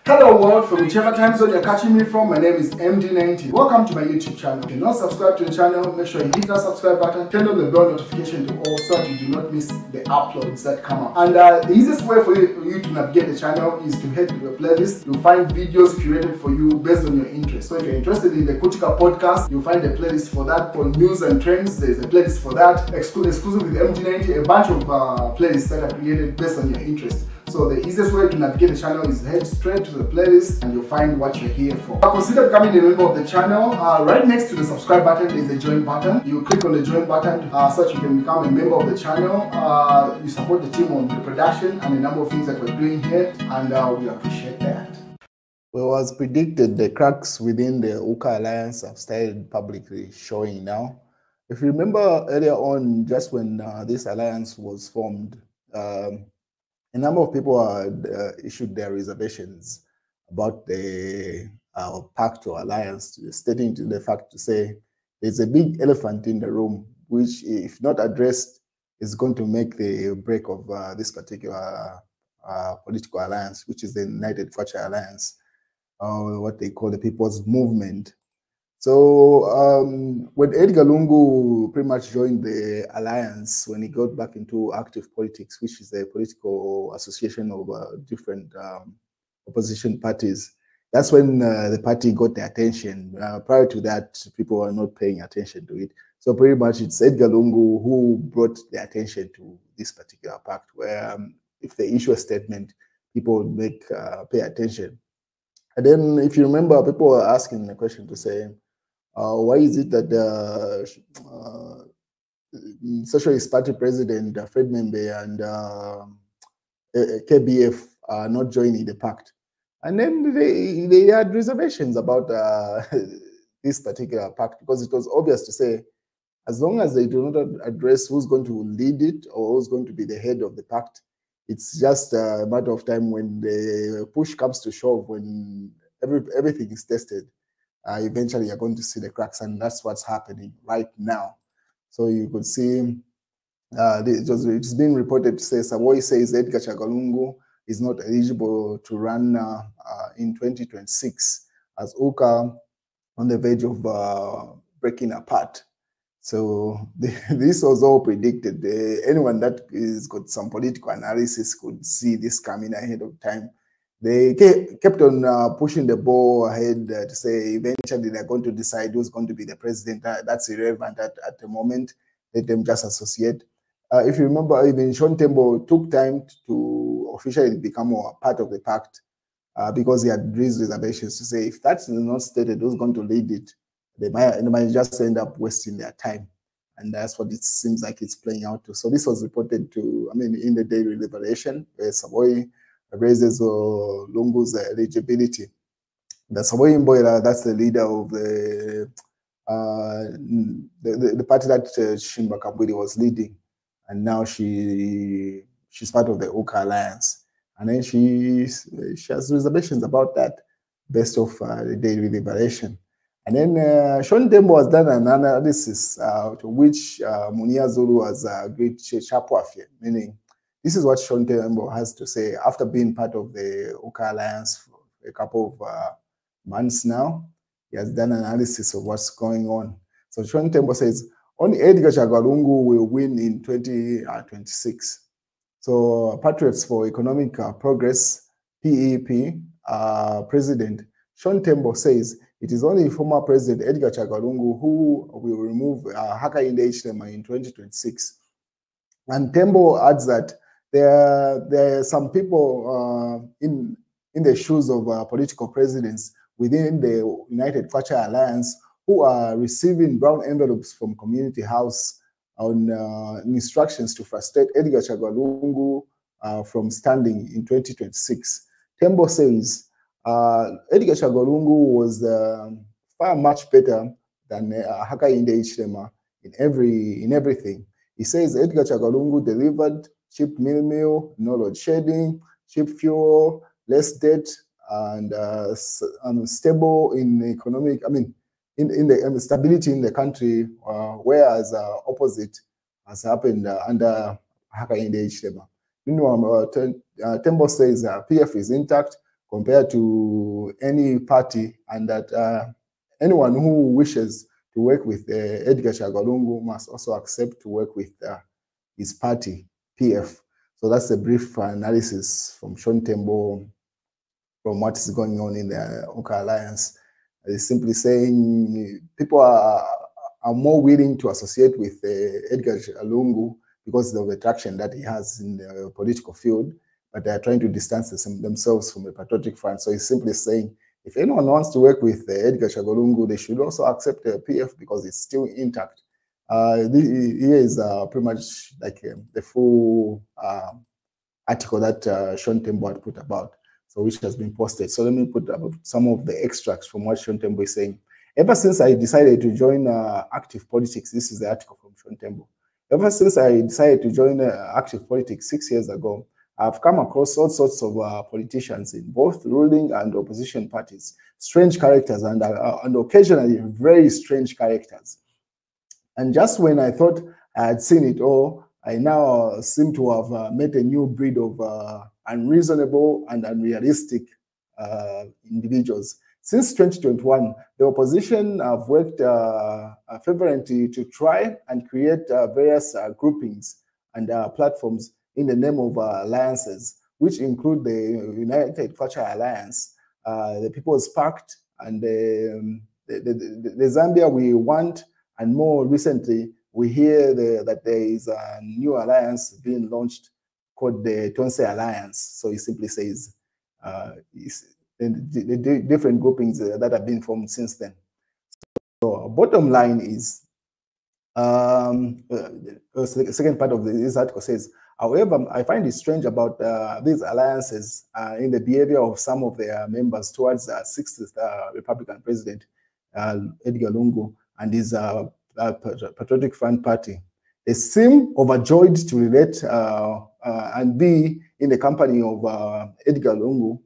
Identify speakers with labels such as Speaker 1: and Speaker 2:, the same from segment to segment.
Speaker 1: Hello world, from whichever time zone you're catching me from, my name is MD90. Welcome to my YouTube channel. If you're not subscribed to the channel, make sure you hit that subscribe button, turn on the bell notification to all so that you do not miss the uploads that come up. And the easiest way for you to navigate the channel is to head to the playlist. You'll find videos curated for you based on your interest. So if you're interested in the Kutika podcast, you'll find a playlist for that. For news and trends, there's a playlist for that. Exclusive with MD90, a bunch of playlists that are created based on your interest. So the easiest way to navigate the channel is head straight to the playlist and you'll find what you're here for. Consider becoming a member of the channel. Right next to the subscribe button is the join button. You click on the join button so that you can become a member of the channel. You support the team on the production and a number of things that we're doing here, and we appreciate that. Well, as predicted, the cracks within the UKA alliance have started publicly showing now. If you remember earlier on, just when this alliance was formed, a number of people had issued their reservations about the pact or alliance, stating to the fact to say there's a big elephant in the room, which, if not addressed, is going to make the break of this particular political alliance, which is the United Future Alliance, or what they call the People's Movement. So when Edgar Lungu pretty much joined the alliance, when he got back into active politics, which is a political association of different opposition parties, that's when the party got the attention. Prior to that, people were not paying attention to it. So pretty much it's Edgar Lungu who brought the attention to this particular pact, where if they issue a statement, people would pay attention. And then, if you remember, people were asking the question to say, why is it that the Socialist Party President Fred Membe and KBF are not joining the pact? And then they had reservations about this particular pact, because it was obvious to say, as long as they do not address who's going to lead it or who's going to be the head of the pact, it's just a matter of time when the push comes to shove, when everything is tested. Eventually you're going to see the cracks, and that's what's happening right now. So you could see it's been reported to say Savoy says Edgar Chagalungu is not eligible to run in 2026, as UKA on the verge of breaking apart. So this was all predicted. Anyone that is got some political analysis could see this coming ahead of time. They kept on pushing the ball ahead to say eventually they're going to decide who's going to be the president. That's irrelevant at the moment. Let them just associate. If you remember, even Sean Tembo took time to officially become a part of the pact because he had raised reservations to say if that's not stated who's going to lead it, they might just end up wasting their time. And that's what it seems like it's playing out to. So this was reported to, in the Daily Liberation, where Savoy raises Lungu's eligibility. The Savoy Mboila, that's the leader of the party that Shimba Kabwili was leading. And now she's part of the UKA alliance. And then she has reservations about that based off the Daily Liberation. And then Sean Tembo has done an analysis to which Munia Zulu has agreed Chapwafye, meaning this is what Sean Tembo has to say after being part of the UKA alliance for a couple of months now. He has done an analysis of what's going on. So Sean Tembo says, only Edgar Chagalungu will win in 2026. So Patriots for Economic Progress, PEP, President Sean Tembo says it is only former President Edgar Chagalungu who will remove Hakainde Hichilema in 2026. And Tembo adds that there are some people in the shoes of political presidents within the United Future Alliance who are receiving brown envelopes from Community House on instructions to frustrate Edgar Chagalungu from standing in 2026. Tembo says Edgar Chagalungu was far much better than Hakainde Hichilema in everything. He says Edgar Chagalungu delivered cheap meal, no load shedding, cheap fuel, less debt, and stable in economic, in the stability in the country, whereas opposite has happened under Hakainde Hichilema. Meanwhile, Tembo says PF is intact, compared to any party, and that anyone who wishes to work with Edgar Chagwa must also accept to work with his party, PF. So that's a brief analysis from Sean Tembo from what is going on in the UKA Alliance. It's simply saying people are more willing to associate with Edgar Lungu because of the traction that he has in the political field, but they are trying to distance themselves from the Patriotic Front. So he's simply saying, if anyone wants to work with Edgar Chagwa, they should also accept the PF because it's still intact. Here is pretty much like the full article that Sean Tembo had put about, so which has been posted. So let me put up some of the extracts from what Sean Tembo is saying. Ever since I decided to join active politics, this is the article from Sean Tembo. Ever since I decided to join active politics 6 years ago, I've come across all sorts of politicians in both ruling and opposition parties, strange characters and occasionally very strange characters. And just when I thought I had seen it all, I now seem to have met a new breed of unreasonable and unrealistic individuals. Since 2021, the opposition have worked fervently to try and create various groupings and platforms in the name of alliances, which include the United Cultural Alliance, the People's Pact, and the Zambia We Want. And more recently, we hear that there is a new alliance being launched called the Tonse Alliance. So he simply says the different groupings that have been formed since then. So bottom line is, the second part of this article says, however, I find it strange about these alliances in the behavior of some of their members towards the 60th Republican president, Edgar Lungu, and his Patriotic Front Party. They seem overjoyed to relate and be in the company of Edgar Lungu,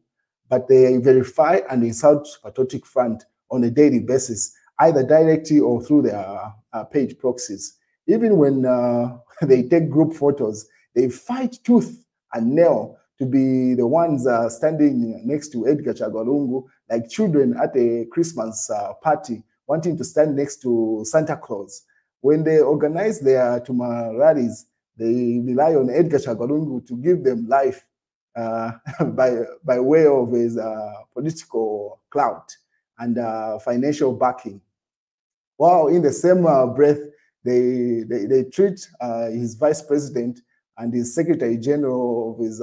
Speaker 1: but they verify and insult Patriotic Front on a daily basis, either directly or through their paid proxies. Even when they take group photos, they fight tooth and nail to be the ones standing next to Edgar Chagwa, like children at a Christmas party, wanting to stand next to Santa Claus. When they organize their Tuma rallies, they rely on Edgar Chagwa to give them life by way of his political clout and financial backing. While in the same breath, they treat his vice president and his secretary general of his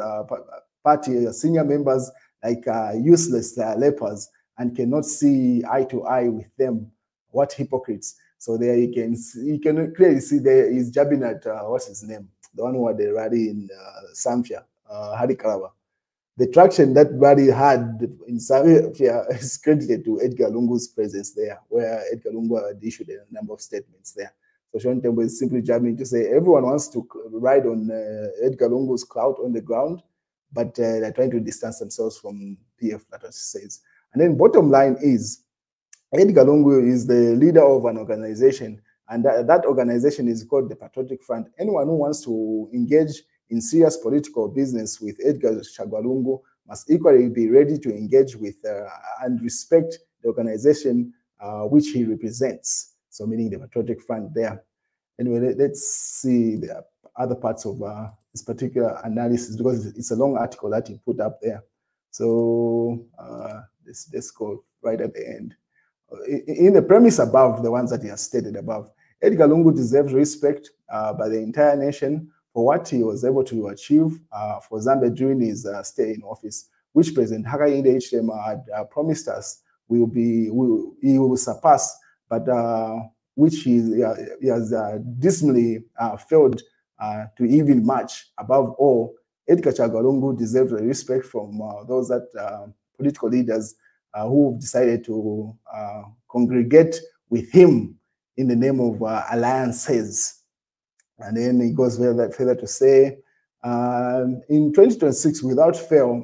Speaker 1: party, senior members, like useless lepers, and cannot see eye to eye with them. What hypocrites! So there you can clearly see there he's jabbing at what's his name, the one who had the rally in Samfia, Hari Kalaba. The traction that rally had in Samfia is credited to Edgar Lungu's presence there, where Edgar Lungu had issued a number of statements there. So Sean Tembo is simply jabbing to say everyone wants to ride on Edgar Lungu's clout on the ground, but they're trying to distance themselves from PF, that was says. And then bottom line is, Edgar Lungu is the leader of an organization, and that organization is called the Patriotic Front. Anyone who wants to engage in serious political business with Edgar Chagwa must equally be ready to engage with and respect the organization which he represents. So meaning the Patriotic Front there. Anyway, let's see the other parts of this particular analysis, because it's a long article that he put up there. So let's go right at the end. In the premise above, the ones that he has stated above, Edgar Lungu deserves respect by the entire nation for what he was able to achieve for Zambia during his stay in office, which President Hakainde Hichilema had promised us he will surpass, but which he has dismally failed to even match. Above all, Edgar Chagwa Lungu deserves respect from those political leaders who decided to congregate with him in the name of alliances. And then he goes further to say, in 2026, without fail,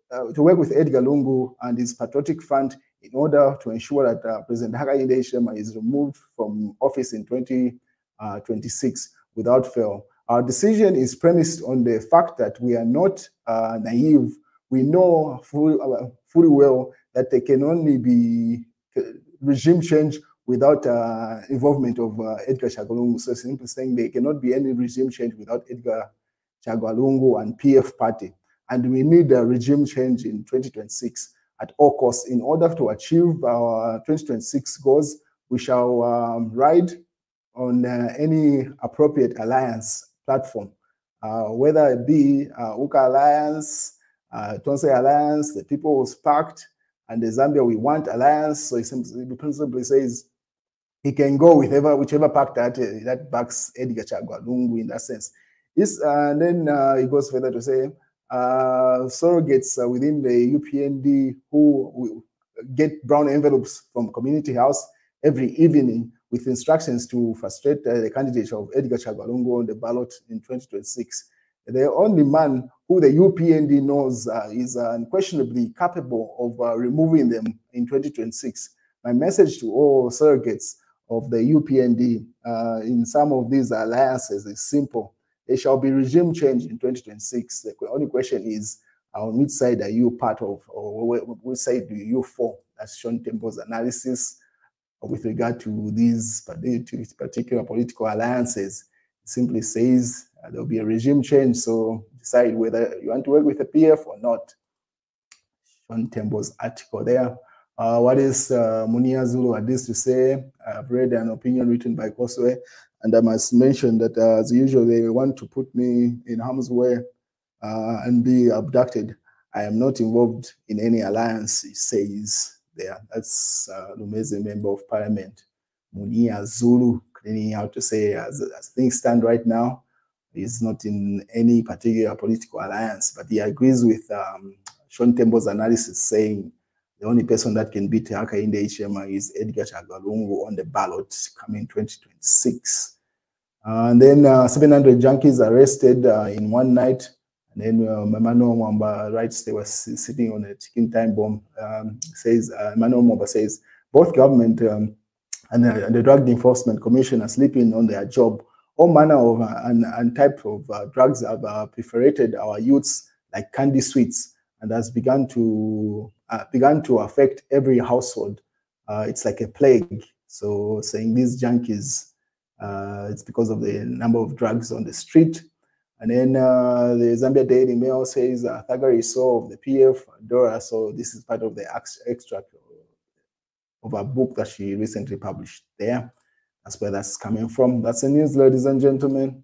Speaker 1: to work with Edgar Lungu and his Patriotic Front in order to ensure that President Hakainde Hichilema is removed from office in 2026 without fail. Our decision is premised on the fact that we are not naive. we know fully well that there can only be regime change without involvement of Edgar Chagwa Lungu. So simply saying there cannot be any regime change without Edgar Chagwa Lungu and PF party. And we need a regime change in 2026 at all costs. In order to achieve our 2026 goals, we shall ride on any appropriate alliance platform, whether it be UKA Alliance, Tonse Alliance, the People's Pact, and the Zambia We Want Alliance. So he principally says he can go with whichever pact that backs Edgar Chagwa Lungu in that sense. And then he goes further to say surrogates within the UPND who get brown envelopes from Community House every evening with instructions to frustrate the candidature of Edgar Chagwa Lungu on the ballot in 2026. The only man who the UPND knows is unquestionably capable of removing them in 2026. My message to all surrogates of the UPND in some of these alliances is simple. There shall be regime change in 2026. The only question is, on which side are you part of, or which side do you fall? That's Sean Temple's analysis with regard to these particular political alliances. It simply says there'll be a regime change, so decide whether you want to work with the PF or not. Sean Temple's article there. What is Munia Zulu had this to say? I've read an opinion written by Koswe, and I must mention that as usual, they want to put me in harm's way and be abducted. I am not involved in any alliance, he says there. That's Lumezi Member of Parliament, Munia Zulu, cleaning out to say, as things stand right now, he's not in any particular political alliance, but he agrees with Sean Temple's analysis, saying the only person that can beat Haka in the HMI is Edgar Chagwa Lungu on the ballot coming 2026. And then 700 junkies arrested in one night. And then Emmanuel Mwamba writes they were sitting on a ticking time bomb. Emmanuel Mwamba says, both government and the Drug Enforcement Commission are sleeping on their job. All manner of and type of drugs have perforated our youths like candy sweets, and has begun to affect every household. It's like a plague. So saying these junkies, it's because of the number of drugs on the street. And then the Zambia Daily Mail says Thagari saw of the PF Dora. So this is part of the extract of a book that she recently published there. That's where that's coming from. That's the news, ladies and gentlemen.